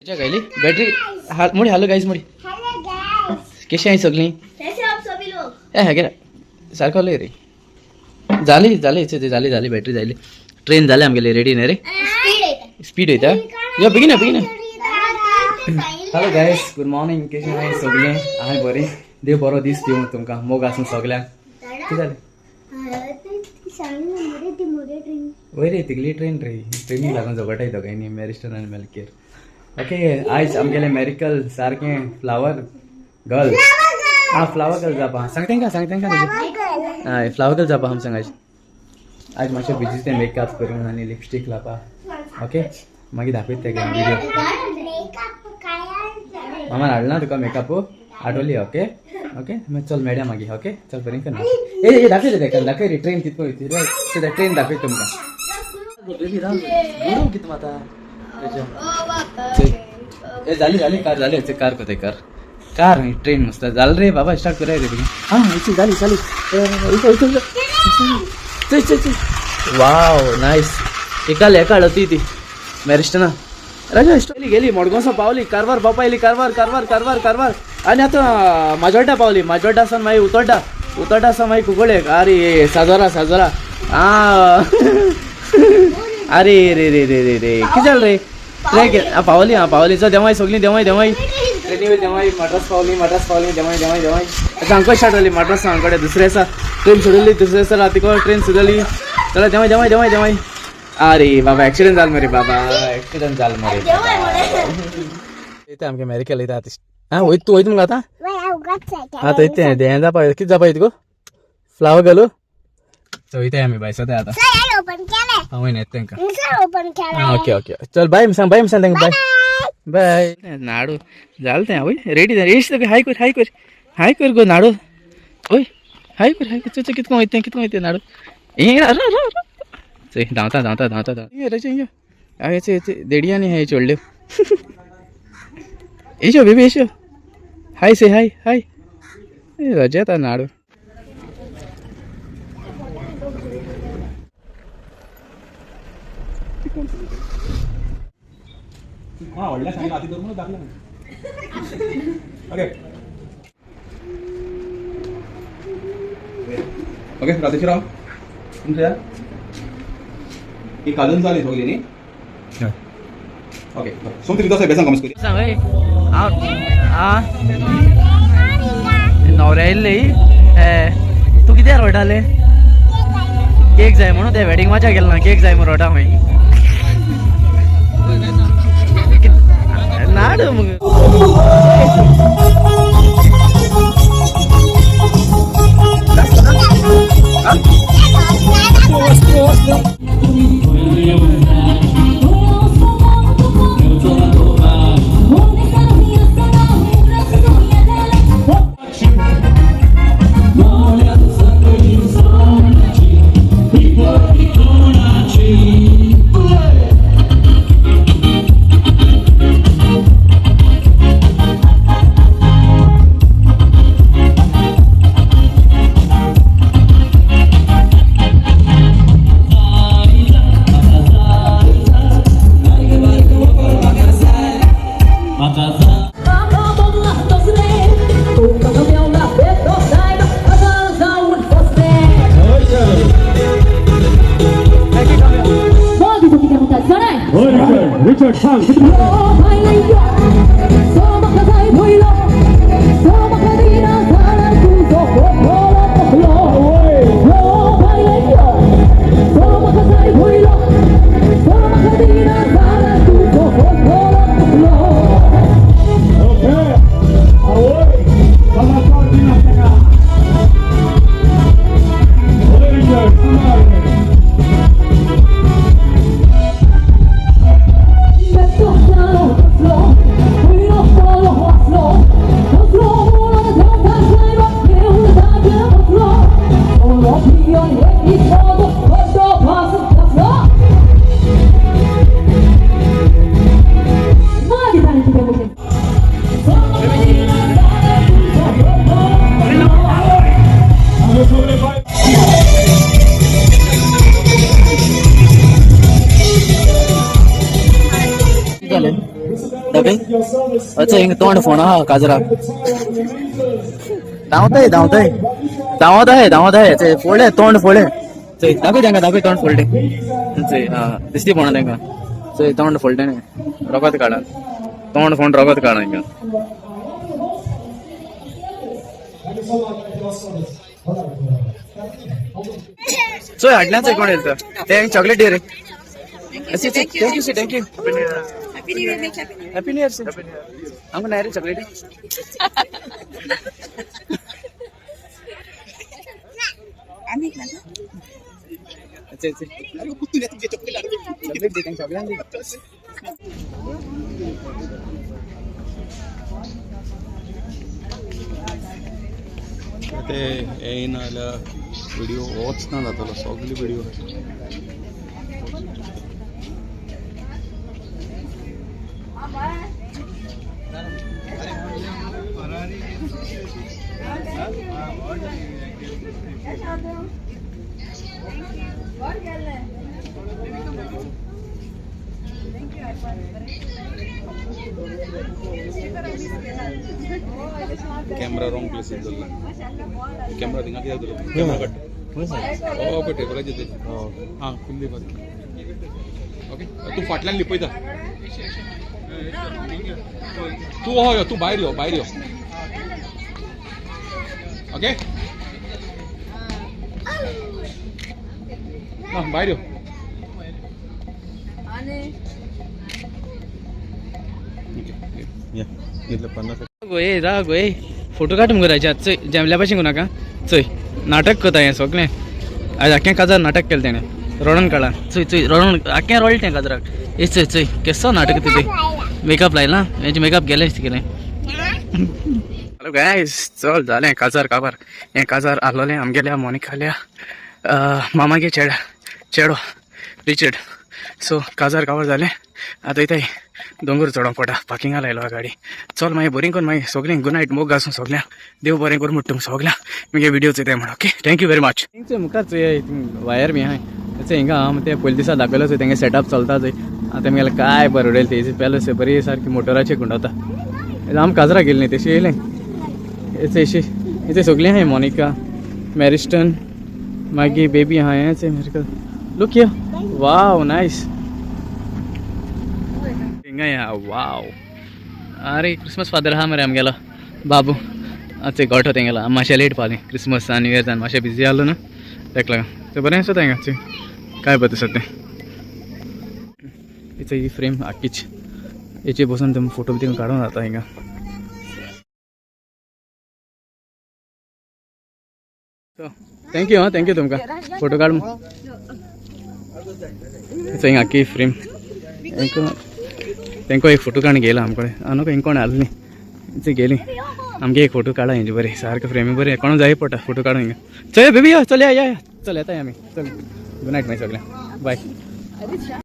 गायली बॅटरी मुड़ी hello guys मुड़ी कशी आहे सगळी हे सारखं रे झाली झाली झाली झाली बॅटरी झाली ट्रेन झाली आमगेली रेडी नाही रे स्पीड येता या बेगिना बेगिना हॅलो गाईज गुड मॉर्निंग कशी आहे सगळी आहे बरी देव बरो दीस दिवं तुमकां मोग आसूं सगळ्यांक कितें जालें वय रे तिगली ट्रेन रे ट्रेनिंग लागून झगडटा येता काय न्ही मॅरिस्टर आनी मेलकेर ओके आयज आमगेले मेरिकल सारकें फ्लावर गर्ल फ्लावर गर्ल जावपा सांग तेंकां हय फ्लावर गर्ल जावपा आम सांग आयज मातशें बिजी तें मेकअप करून आनी लिपस्टीक लावपा ओके मागीर दाखयत तेगे व्हिडिओ मामान हाडला तुका मेकअप हाडवली ओके ओके मागीर चल मेळया मागीर ओके चल बरें कर ए दाखय तेका दाखय रे ट्रेन कितको वयता रे ट्रेन दाखय तुमकां कितें माता झाली झाली कार झाली कार कोते कार कार ट्रेन मस्त झालं रे बाबा स्टार्ट कराय रे बेगीन हां इथे झाली चालू वाव नाईस एकाल एका हाडती ती मॅरिस्टना राजा स्टोरी गेली मडगांवसा पावली कारवार बापायली कारवार आनी आतां माजोड्डा पावली माजोड्डा सावन मागीर उतोड्डा सावन मागीर कुंकळे अरे साजोरा आं अरे रे रे रे रे रे कितें जालें रे ट्रेन पावली चल देवाय सगळीं देवाय ट्रेनी वयली देवाय मद्रास पावली देवाय आतां हांगा स्टार्ट जाली मद्रास हांगा कडेन दुसरे आसा ट्रेन सोडली दुसरे आसा रातीको ट्रेन सुदली चला देवाय अरे बाबा एक्सिडेंट जाल मरे बाबा एक्सिडेंट जाल मरे येता आमगे मेरिकल येता हां वयत तूं वयत मग आतां आतां येते हें जावपा कितें जावपा तुका फ्लावर घालू चोयताय आमी बाय सद्या आतां हांव येता तेंकां ओके चल बाय सांग तेंकां बाय नाडू जालें तें वय रेडी येश तुका हाय कर गो नाडू ओय हाय कर चल कितको वयता नाडू हे चल धांवता ये देडयानी हे चोडल्यो येशो बेबी येशो हाय से हाय रजा येता नाडू हां व्हडल्या सांगला आती दोन दाखला ओके रातेश राव तुमच्या ही काजून जाली सगळी न्ही ओके सोम तरी कसं बेसन कमी करी सांग ए नवऱ्या येयल्ले तू कित्याक रडटाले केक जाय म्हणून ते वेडिंग मजा गेल ना केक जाय म्हणून रडा मागीर नाडू मग ओके अच्छा हिंग तोंड फोन हा काजराक धांवताय धांवताय धांवत आहे ते फोडे तोंड फोडे चय दाखव तांकां दाखव तोंड फोडले चय दिसती फोणा तांकां चय तोंड फोडले न्ही रोगत काडा तोंड फोन रोगत काडा हिंगा चय हाडल्याच कोण येता ते चॉकलेट दे रे thank you happy new year से हमको नाही रे चॉकलेट अच्छा चॉकलेट दे चॉकलेट दे ते येईन व्हिडिओ वॉच ना जातलो सगळी video camera wrong place camera दिखा दिया कैमरा कट ओके टेबल येते हां कुंदी बस ओके तू फाटल्यान लिपयता तू हो तू बाहेर यो ओके हां बाहेर यो गोये रा गोये फोटो काढ मग राजा चय जमल्या पाशी गो नाका चय नाटक करता हें सगळें आज आख्या काजार नाटक केलें तेणें रडोन काडला चय रडोन आख्या रडलें तें काजराक ए चय केसो नाटक ते मेकअप लायला हेजे मेकअप गेलें केलें हॅलो गायस चल जालें काजार काबार हें काजार आसलोलें आमगेल्या मोनिकाल्या मामागे चेडो रिचर्ड सो काजार काबार जालें आतां इथं दोंगर चडोवंक पडटा पार्किंगा लायलो गाडी चल मागीर बरी करून मागीर सगळीं गुड नायट मोग घासून सगळ्यांक देव बरें करून म्हणटा सगळ्यांक मागीर व्हिडिओ चोयताय म्हणून ओके थँक्यू व्हेरी मच थिंगचे मुखार चोय वायर बी आहाय तेचे हिंगा ते पयले दिसा दाखयलो चोय तेंगे सेटअप चलता चोय आतां तेमगेले काय परवडेल तेजी पॅलस बरी सारकी मोटराचेर गुंडावता आम काजरा गेली न्ही तशी येयलें इथे सगळीं आहाय मोनिका मॅरिस्टन मागीर बेबी आहाय हेच मेरिकल लुक हियर वाव नायस या वाव अरे क्रिसमस फादर हा मरे आमगेलो बाबू आजचे गोठो तेंगेलो मातशें लेट पावलें क्रिसमस न्यू इयर मातशें बिजी आसलो न्हू तेका लागून ते बरें आसा तेंगा काय पळय सद्या हिचं ही फ्रेम आख्खीच हेचेर बसून तुमी फोटो बी काडून जाता हिंगा थँक्यू तुमकां फोटो काड हिंगा आख्खी फ्रेम तेंको एक फोटो काडून गेला आमकडे नको हिंग कोण आसली ती गेली आमगे एक फोटो काडा हेंचे बरें सारकें फ्रेमी बरें कोण जाय पडटा फोटो काडून हिंगा चल बेबी चल या चल येताय आमी चल गुड नायट मागीर सगळ्यांक बाय